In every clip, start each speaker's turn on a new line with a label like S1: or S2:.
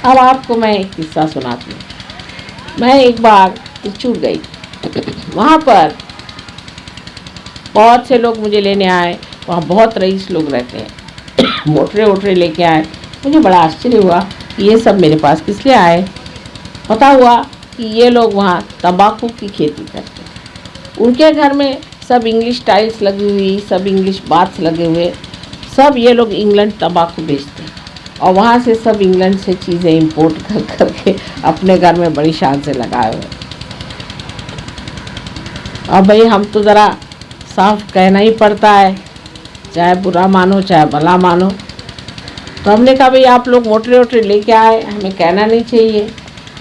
S1: अब आपको मैं एक किस्सा सुनाती हूँ। मैं एक बार त्रिचूर गई, वहाँ पर बहुत से लोग मुझे लेने आए। वहाँ बहुत रईस लोग रहते हैं, मोटरे वोटरे लेके आए। मुझे बड़ा आश्चर्य हुआ कि ये सब मेरे पास किस लिए आए। पता हुआ कि ये लोग वहाँ तंबाकू की खेती करते हैं। उनके घर में सब इंग्लिश टाइल्स लगी हुई, सब इंग्लिश बाथ्स लगे हुए, सब ये लोग इंग्लैंड तंबाकू बेचते हैं और वहाँ से सब इंग्लैंड से चीज़ें इंपोर्ट कर करके अपने घर में बड़ी शान से लगाए हुए। अब भाई हम तो ज़रा साफ कहना ही पड़ता है, चाहे बुरा मानो चाहे भला मानो। तो हमने कहा भाई आप लोग मोटरे वोटरे लेके आए, हमें कहना नहीं चाहिए,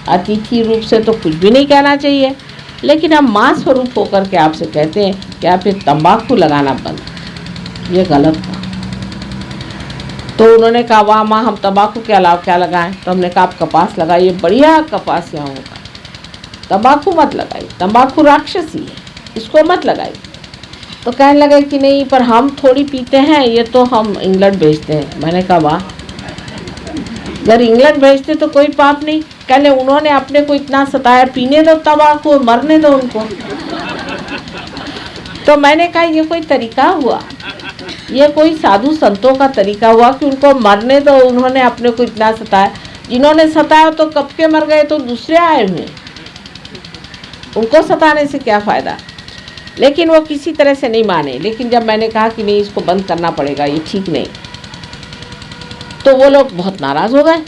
S1: अतिथि रूप से तो कुछ भी नहीं कहना चाहिए, लेकिन हम मां स्वरूप होकर के आपसे कहते हैं कि आप ये तंबाकू लगाना बंद, ये गलत था। तो उन्होंने कहा वाह माँ, हम तंबाकू के अलावा क्या लगाएं? तो हमने कहा आप कपास लगाइए, बढ़िया कपास यहाँ होगा, तंबाकू मत लगाइए, तंबाकू राक्षसी है, इसको मत लगाइए। तो कहने लगे कि नहीं पर हम थोड़ी पीते हैं, ये तो हम इंग्लैंड भेजते हैं। मैंने कहा वाह, अगर इंग्लैंड भेजते तो कोई पाप नहीं। कहने उन्होंने अपने को इतना सताया, पीने दो तंबाकू, मरने दो उनको। तो मैंने कहा ये कोई तरीका हुआ, ये कोई साधु संतों का तरीका हुआ कि उनको मरने दो? उन्होंने अपने को इतना सताया, जिन्होंने सताया तो कब के मर गए, तो दूसरे आए हुए, उनको सताने से क्या फ़ायदा। लेकिन वो किसी तरह से नहीं माने। लेकिन जब मैंने कहा कि नहीं इसको बंद करना पड़ेगा, ये ठीक नहीं, तो वो लोग बहुत नाराज़ हो गए।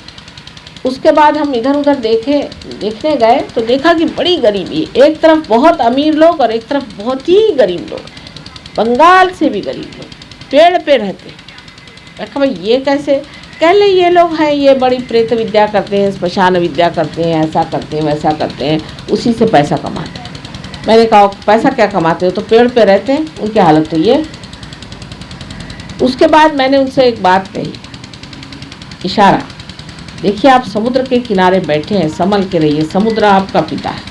S1: उसके बाद हम इधर उधर देखने गए तो देखा कि बड़ी गरीबी, एक तरफ बहुत अमीर लोग और एक तरफ बहुत ही गरीब लोग, बंगाल से भी गरीब लोग पेड़ पे रहते। मैं कहा भाई ये कैसे? कह ले ये लोग हैं, ये बड़ी प्रेत विद्या करते हैं, स्मशान विद्या करते हैं, ऐसा करते हैं वैसा करते हैं, उसी से पैसा कमाते हैं। मैंने कहा पैसा क्या कमाते हो? तो पेड़ पे रहते हैं, उनकी हालत तो ये। उसके बाद मैंने उनसे एक बात कही, इशारा, देखिए आप समुद्र के किनारे बैठे हैं, संभल के रहिए, समुद्र आपका पिता है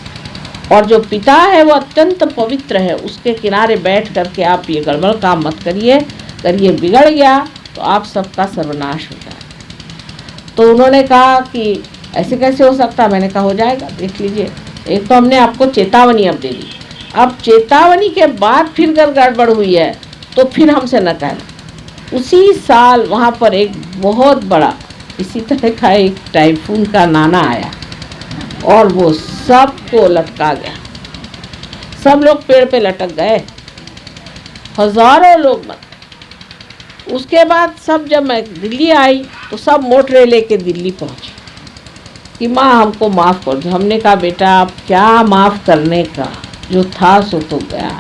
S1: और जो पिता है वो अत्यंत पवित्र है, उसके किनारे बैठ करके आप ये गड़बड़ काम मत करिए, करिए बिगड़ गया तो आप सबका सर्वनाश हो जाए। तो उन्होंने कहा कि ऐसे कैसे हो सकता? मैंने कहा हो जाएगा, देख लीजिए। एक तो हमने आपको चेतावनी अब दे दी, अब चेतावनी के बाद फिर अगर गड़बड़ हुई है तो फिर हमसे न कहना। उसी साल वहाँ पर एक बहुत बड़ा इसी तरह का एक टाइफून का नाना आया और वो सबको लटका गया, सब लोग पेड़ पे लटक गए, हजारों लोग मर। उसके बाद सब, जब मैं दिल्ली आई तो सब मोटरे लेके दिल्ली पहुंची कि माँ हमको माफ़ कर दो। हमने कहा बेटा आप क्या माफ़ करने का, जो था सो तो गया,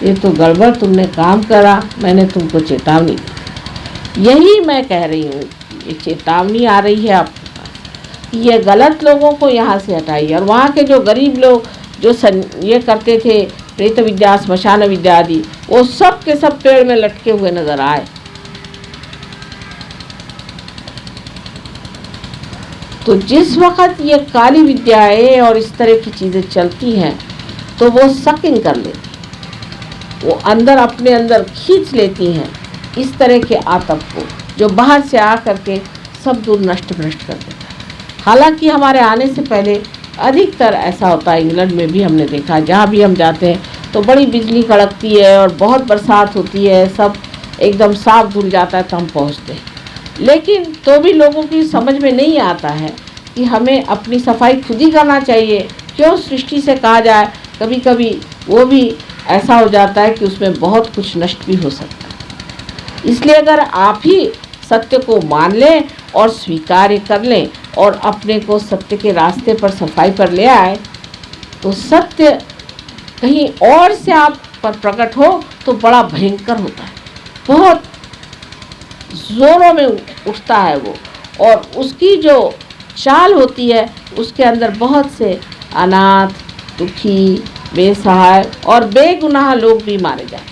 S1: ये तो गड़बड़ तुमने काम करा, मैंने तुमको चेतावनी दी। यही मैं कह रही हूँ, ये चेतावनी आ रही है आपके पास, ये गलत लोगों को यहाँ से हटाइए। और वहाँ के जो गरीब लोग जो ये करते थे प्रेत विद्या, स्मशान विद्या आदि, वो सब के सब पेड़ में लटके हुए नजर आए। तो जिस वक़्त ये काली विद्याएं और इस तरह की चीज़ें चलती हैं तो वो सकिंग कर लेती, वो अंदर अपने अंदर खींच लेती हैं इस तरह के आतंक को, जो बाहर से आ करके सब दूर नष्ट भ्रष्ट कर देता है। हालांकि हमारे आने से पहले अधिकतर ऐसा होता है, इंग्लैंड में भी हमने देखा, जहाँ भी हम जाते हैं तो बड़ी बिजली कड़कती है और बहुत बरसात होती है, सब एकदम साफ धुल जाता है तो हम पहुँचते हैं। लेकिन तो भी लोगों की समझ में नहीं आता है कि हमें अपनी सफाई खुद ही करना चाहिए। क्यों सृष्टि से कहा जाए, कभी कभी वो भी ऐसा हो जाता है कि उसमें बहुत कुछ नष्ट भी हो सकता है। इसलिए अगर आप ही सत्य को मान लें और स्वीकार कर लें और अपने को सत्य के रास्ते पर सफाई पर ले आए, तो सत्य कहीं और से आप पर प्रकट हो तो बड़ा भयंकर होता है, बहुत जोरों में उठता है वो, और उसकी जो चाल होती है उसके अंदर बहुत से अनाथ, दुखी, बेसहाय और बेगुनाह लोग भी मारे जाते हैं।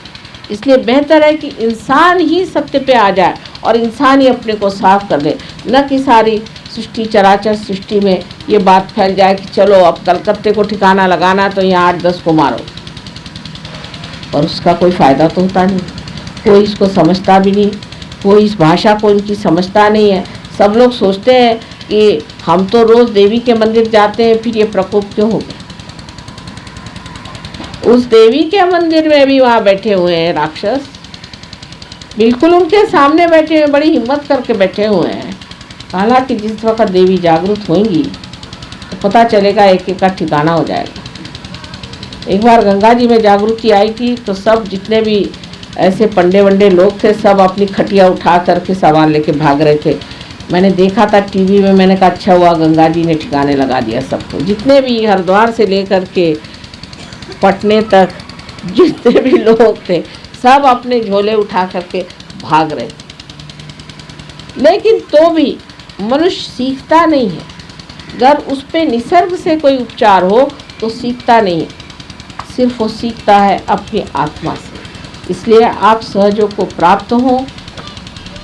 S1: इसलिए बेहतर है कि इंसान ही सत्य पे आ जाए और इंसान ही अपने को साफ कर ले, न कि सारी सृष्टि, चराचर सृष्टि में ये बात फैल जाए कि चलो अब कलकत्ते को ठिकाना लगाना तो यहाँ 8-10 को मारो, और उसका कोई फ़ायदा तो होता नहीं, कोई इसको समझता भी नहीं, कोई इस भाषा को इनकी समझता नहीं है। सब लोग सोचते हैं कि हम तो रोज देवी के मंदिर जाते हैं, फिर ये प्रकोप क्यों हो गया? उस देवी के मंदिर में भी वहाँ बैठे हुए हैं राक्षस, बिल्कुल उनके सामने बैठे हुए, बड़ी हिम्मत करके बैठे हुए हैं। हालांकि जिस वक्त देवी जागरूक होंगी तो पता चलेगा, एक एक का ठिकाना हो जाएगा। एक बार गंगा जी में जागृति आई थी तो सब जितने भी ऐसे पंडे वंडे लोग थे, सब अपनी खटिया उठा करके सामान लेके भाग रहे थे। मैंने देखा था टीवी में, मैंने कहा अच्छा हुआ गंगा जी ने ठिकाने लगा दिया सबको। जितने भी हरिद्वार से लेकर के पटने तक जितने भी लोग थे, सब अपने झोले उठा करके भाग रहे थे। लेकिन तो भी मनुष्य सीखता नहीं है। अगर उस पे निसर्ग से कोई उपचार हो तो सीखता नहीं है, सिर्फ वो सीखता है अपनी आत्मा से। इसलिए आप सहयोग को प्राप्त हो।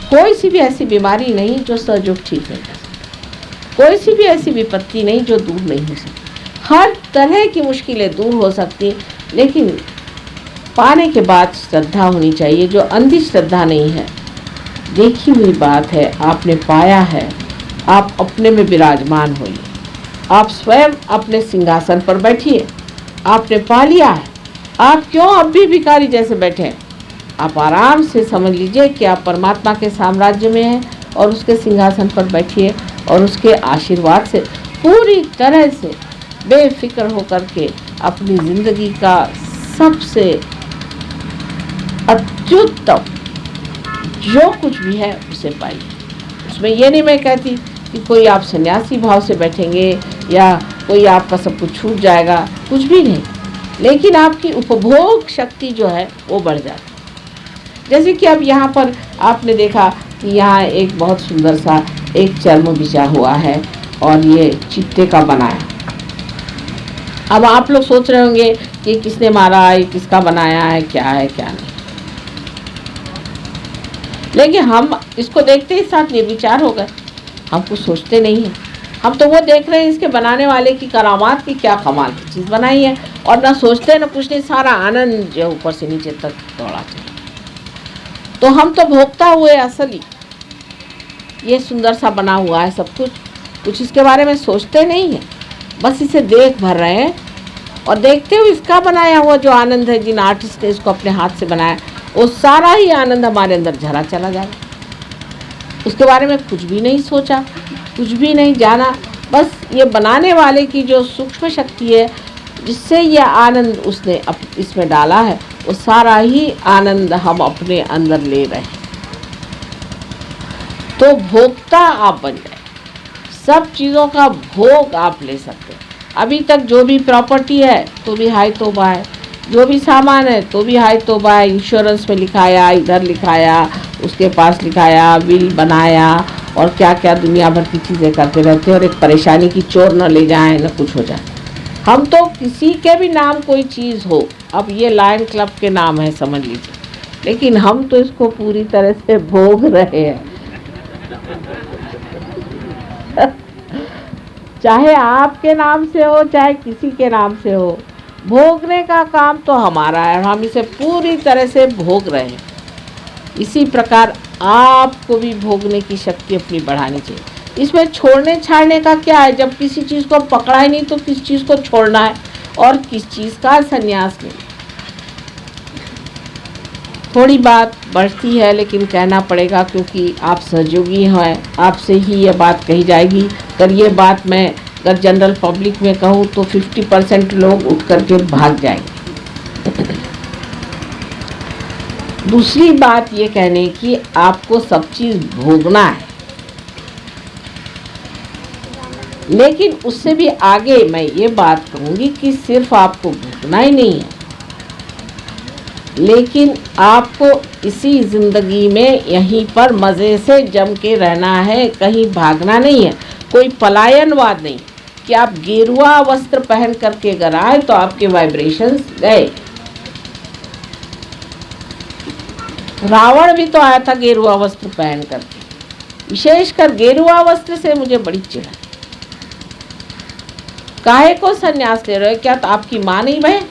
S1: कोई सी भी ऐसी बीमारी नहीं जो सहयोग ठीक नहीं कर सकती, कोई सी भी ऐसी विपत्ति नहीं जो दूर नहीं हो सकती। हर तरह की मुश्किलें दूर हो सकती, लेकिन पाने के बाद श्रद्धा होनी चाहिए, जो अंधी श्रद्धा नहीं है। देखी हुई बात है, आपने पाया है, आप अपने में विराजमान होइए। आप स्वयं अपने सिंहासन पर बैठिए, आपने पा लिया है। आप क्यों अब भी भिखारी जैसे बैठे हैं? आप आराम से समझ लीजिए कि आप परमात्मा के साम्राज्य में हैं और उसके सिंहासन पर बैठिए और उसके आशीर्वाद से पूरी तरह से बेफिक्र होकर के अपनी ज़िंदगी का सबसे अत्युत्तम जो कुछ भी है उसे पाइए। उसमें ये नहीं मैं कहती कि कोई आप सन्यासी भाव से बैठेंगे या कोई आपका सब कुछ छूट जाएगा, कुछ भी नहीं। लेकिन आपकी उपभोग शक्ति जो है वो बढ़ जाती है। जैसे कि अब यहाँ पर आपने देखा कि यहाँ एक बहुत सुंदर सा एक चर्म बिछा हुआ है और ये चिट्टे का बना है। अब आप लोग सोच रहे होंगे कि किसने मारा है, किसका बनाया है, क्या है क्या नहीं। लेकिन हम इसको देखते ही साथ निर्विचार हो गए, हम कुछ सोचते नहीं हैं। हम तो वो देख रहे हैं इसके बनाने वाले की करामात की क्या कमाल की चीज़ बनाई है, और ना सोचते ना कुछ नहीं, सारा आनंद जो ऊपर से नीचे तक दौड़ाते हैं। तो हम तो भोगता हुए असली ये सुंदर सा बना हुआ है सब कुछ इसके बारे में सोचते नहीं है, बस इसे देख भर रहे हैं। और देखते हुए इसका बनाया हुआ जो आनंद है, जिन आर्टिस्ट ने इसको अपने हाथ से बनाया, वो सारा ही आनंद हमारे अंदर झरा चला जाएगा। उसके बारे में कुछ भी नहीं सोचा, कुछ भी नहीं जाना, बस ये बनाने वाले की जो सूक्ष्म शक्ति है जिससे ये आनंद उसने इसमें डाला है, वो सारा ही आनंद हम अपने अंदर ले रहे हैं। तो भोक्ता आप बन जाए, सब चीज़ों का भोग आप ले सकते हैं। अभी तक जो भी प्रॉपर्टी है तो भी हाय तौबा है, जो भी सामान है तो भी हाय तौबा है। इंश्योरेंस में लिखाया, इधर लिखाया, उसके पास लिखाया, बिल बनाया और क्या क्या दुनिया भर की चीज़ें करते रहते हैं। और एक परेशानी की चोर न ले जाए, न कुछ हो जाए। हम तो किसी के भी नाम कोई चीज़ हो, अब ये लायन क्लब के नाम है समझ लीजिए, लेकिन हम तो इसको पूरी तरह से भोग रहे हैं। चाहे आपके नाम से हो, चाहे किसी के नाम से हो, भोगने का काम तो हमारा है और हम इसे पूरी तरह से भोग रहे हैं। इसी प्रकार आपको भी भोगने की शक्ति अपनी बढ़ानी चाहिए। इसमें छोड़ने छाड़ने का क्या है? जब किसी चीज़ को पकड़ा ही नहीं तो किस चीज़ को छोड़ना है और किस चीज़ का संन्यास नहीं। थोड़ी बात बढ़ती है लेकिन कहना पड़ेगा, क्योंकि आप सहयोगी हैं, आपसे ही ये बात कही जाएगी। अगर ये बात मैं अगर जनरल पब्लिक में कहूँ तो 50% लोग उठ करके भाग जाएंगे। दूसरी बात ये कहने की, आपको सब चीज़ भोगना है, लेकिन उससे भी आगे मैं ये बात कहूँगी कि सिर्फ आपको भोगना ही नहीं है, लेकिन आपको इसी ज़िंदगी में यहीं पर मज़े से जम के रहना है, कहीं भागना नहीं है। कोई पलायनवाद नहीं कि आप गेरुआ वस्त्र पहन करके अगर आए तो आपके वाइब्रेशंस गए। रावण भी तो आया था गेरुआ वस्त्र पहन करके। विशेषकर गेरुआ वस्त्र से मुझे बड़ी चिढ़ है। काहे को संन्यास ले रहे हो? क्या तो आपकी माँ नहीं बहे?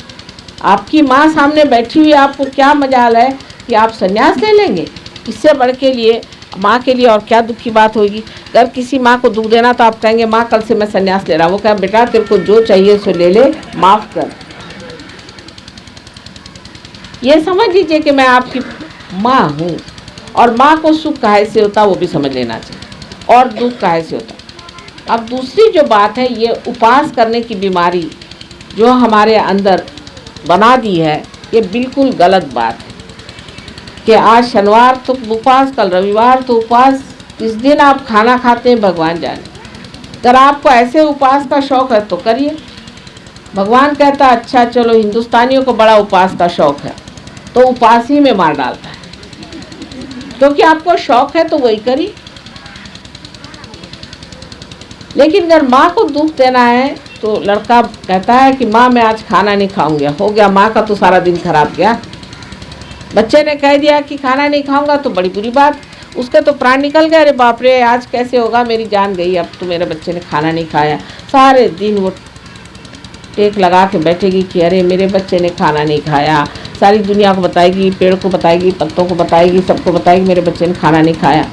S1: आपकी माँ सामने बैठी हुई, आपको क्या मजाल है कि आप संन्यास ले लेंगे? इससे बढ़ के लिए माँ के लिए और क्या दुख की बात होगी। अगर किसी माँ को दुख देना तो आप कहेंगे माँ कल से मैं संन्यास ले रहा हूँ। वो कहा बेटा तेरे को जो चाहिए सो ले ले, माफ कर। ये समझ लीजिए कि मैं आपकी माँ हूँ, और माँ को सुख काहे से होता वो भी समझ लेना चाहिए, और दुख काहे से होता। अब दूसरी जो बात है, ये उपास करने की बीमारी जो हमारे अंदर बना दी है, ये बिल्कुल गलत बात है कि आज शनिवार तो उपवास, कल रविवार तो उपवास, किस दिन आप खाना खाते हैं भगवान जाने। अगर आपको ऐसे उपवास का शौक है तो करिए। भगवान कहता है अच्छा चलो, हिंदुस्तानियों को बड़ा उपवास का शौक है, तो उपवास ही में मार डालता है। क्योंकि आपको शौक है तो वही करिए। लेकिन अगर माँ को दुख देना है तो लड़का कहता है कि माँ मैं आज खाना नहीं खाऊंगा, हो गया माँ का तो सारा दिन खराब गया। बच्चे ने कह दिया कि खाना नहीं खाऊंगा तो बड़ी बुरी बात, उसके तो प्राण निकल गए, अरे बाप रे आज कैसे होगा, मेरी जान गई, अब तो मेरे बच्चे ने खाना नहीं खाया। सारे दिन वो टेक लगा के बैठेगी कि अरे मेरे बच्चे ने खाना नहीं खाया, सारी दुनिया को बताएगी, पेड़ को बताएगी, पत्तों को बताएगी, सबको बताएगी मेरे बच्चे ने खाना नहीं खाया।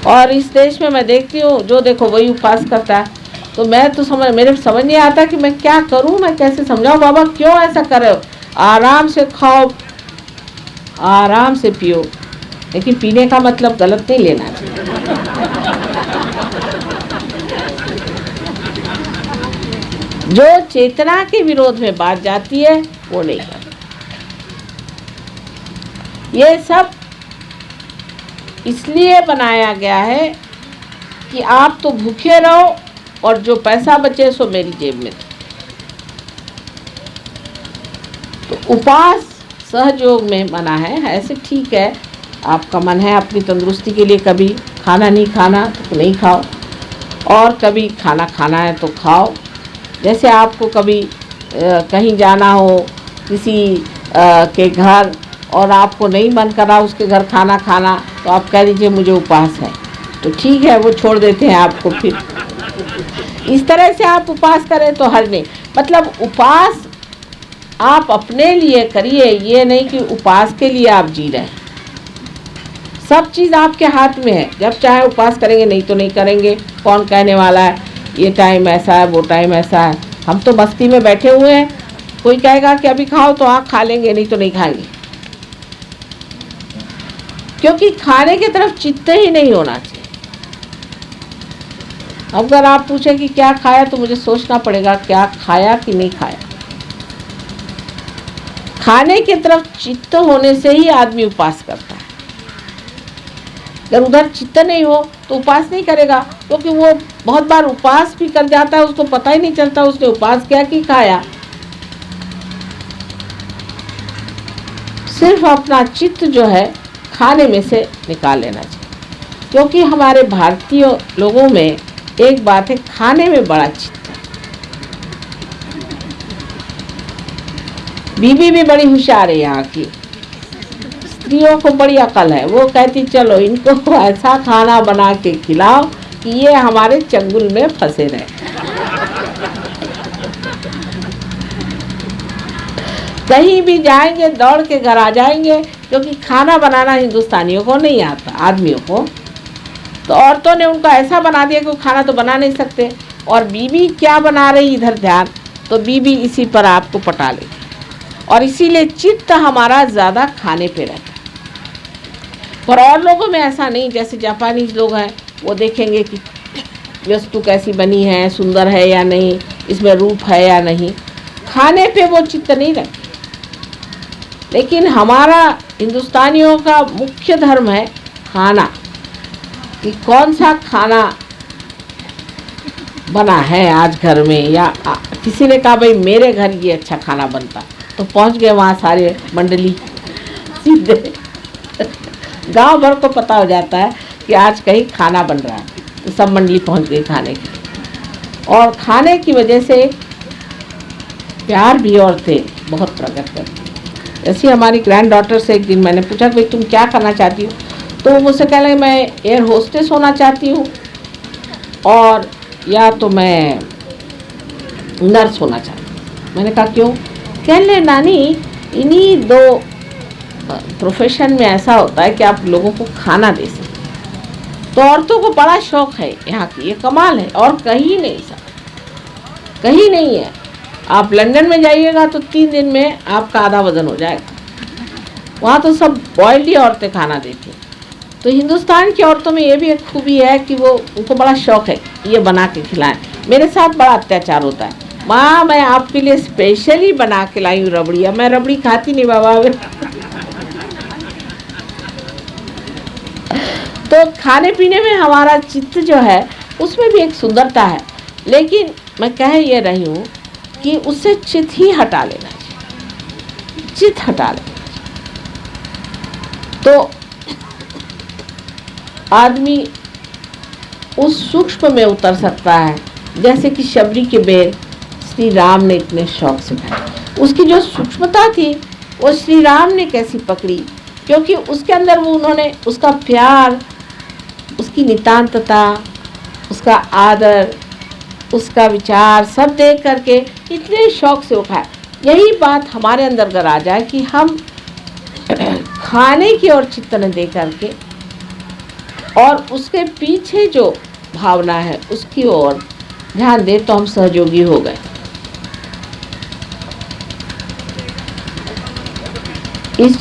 S1: और इस देश में मैं देखती हूँ जो देखो वही उपवास करता है। तो मैं तो मेरे समझ नहीं आता कि मैं क्या करूँ, मैं कैसे समझाऊँ। बाबा क्यों ऐसा कर रहे हो, आराम से खाओ, आराम से पियो, लेकिन पीने का मतलब गलत नहीं लेना चाहिए। जो चेतना के विरोध में बात जाती है वो नहीं करना। ये सब इसलिए बनाया गया है कि आप तो भूखे रहो और जो पैसा बचे सो मेरी जेब में। तो उपवास सहयोग में मना है, ऐसे ठीक है, आपका मन है अपनी तंदुरुस्ती के लिए कभी खाना नहीं खाना तो नहीं खाओ, और कभी खाना खाना है तो खाओ। जैसे आपको कभी कहीं जाना हो किसी के घर और आपको नहीं मन कर रहा उसके घर खाना खाना, तो आप कह दीजिए मुझे उपवास है, तो ठीक है वो छोड़ देते हैं आपको। फिर इस तरह से आप उपवास करें तो हर नहीं, मतलब उपवास आप अपने लिए करिए, ये नहीं कि उपवास के लिए आप जी रहे हैं। सब चीज़ आपके हाथ में है, जब चाहे उपवास करेंगे, नहीं तो नहीं करेंगे। कौन कहने वाला है ये टाइम ऐसा है वो टाइम ऐसा है। हम तो मस्ती में बैठे हुए हैं, कोई कहेगा कि अभी खाओ तो हाँ खा लेंगे, नहीं तो नहीं खाएंगे, क्योंकि खाने की तरफ चित्त ही नहीं होना चाहिए। अगर आप पूछें कि क्या खाया तो मुझे सोचना पड़ेगा क्या खाया कि नहीं खाया। खाने की तरफ चित्त होने से ही आदमी उपवास करता है। अगर उधर चित्त नहीं हो तो उपवास नहीं करेगा, क्योंकि वो बहुत बार उपवास भी कर जाता है, उसको पता ही नहीं चलता उसने उपवास किया कि खाया। सिर्फ अपना चित्त जो है खाने में से निकाल लेना चाहिए, क्योंकि हमारे भारतीय लोगों में एक बात है, खाने में बड़ा चित्त है। बीबी भी बड़ी होशियार है यहाँ की, स्त्रियों को बड़ी अकल है। वो कहती चलो इनको ऐसा खाना बना के खिलाओ कि ये हमारे चंगुल में फंसे रहे। कहीं भी जाएंगे दौड़ के घर आ जाएंगे, क्योंकि खाना बनाना हिंदुस्तानियों को नहीं आता, आदमियों को। तो औरतों ने उनको ऐसा बना दिया कि वो खाना तो बना नहीं सकते, और बीबी क्या बना रही इधर ध्यान, तो बीबी इसी पर आपको पटा लेगी, और इसीलिए चित्त हमारा ज़्यादा खाने पे रहता है। पर और लोगों में ऐसा नहीं, जैसे जापानीज लोग हैं, वो देखेंगे कि वस्तु कैसी बनी है, सुंदर है या नहीं, इसमें रूप है या नहीं, खाने पे वो चित्त नहीं रखते। लेकिन हमारा हिंदुस्तानियों का मुख्य धर्म है खाना, कि कौन सा खाना बना है आज घर में, या किसी ने कहा भाई मेरे घर ये अच्छा खाना बनता, तो पहुंच गए वहाँ सारे मंडली सीधे गांव भर को पता हो जाता है कि आज कहीं खाना बन रहा है, तो सब मंडली पहुंच गई खाने की। और खाने की वजह से प्यार भी औरतें बहुत प्रकट करती। ऐसी हमारी ग्रैंड डॉटर से एक दिन मैंने पूछा कि तुम क्या करना चाहती हो, तो वो मुझसे कह लगे मैं एयर होस्टेस होना चाहती हूँ, और या तो मैं नर्स होना चाहती हूँ। मैंने कहा क्यों? कहने नानी इन्हीं दो प्रोफेशन में ऐसा होता है कि आप लोगों को खाना दे सकते, तो औरतों को बड़ा शौक है यहाँ की, ये कमाल है और कहीं नहीं सर, कहीं नहीं है। आप लंदन में जाइएगा तो 3 दिन में आपका आधा वजन हो जाएगा, वहाँ तो सब बॉइल्ड ही औरतें खाना देती हैं। तो हिंदुस्तान की औरतों में ये भी एक खूबी है कि वो उनको बड़ा शौक है ये बना के खिलाएं। मेरे साथ बड़ा अत्याचार होता है, माँ मैं आपके लिए स्पेशली बना के लाई हूँ रबड़ी, मैं रबड़ी खाती नहीं बाबा। तो खाने पीने में हमारा चित्त जो है उसमें भी एक सुंदरता है, लेकिन मैं कह ये रही हूँ कि उससे चित्त ही हटा लेना चाहिए, चित्त हटा लेना चाहिए। तो आदमी उस सूक्ष्म में उतर सकता है, जैसे कि शबरी के बेर श्री राम ने इतने शौक से खाए। उसकी जो सूक्ष्मता थी वो श्री राम ने कैसी पकड़ी, क्योंकि उसके अंदर वो उन्होंने उसका प्यार, उसकी नितांतता, उसका आदर, उसका विचार सब देख करके इतने शौक से वो खाए। यही बात हमारे अंदर अगर आ जाए कि हम खाने की ओर चित्त न दे करके और उसके पीछे जो भावना है उसकी ओर ध्यान दे, तो हम सहयोगी हो गए। इस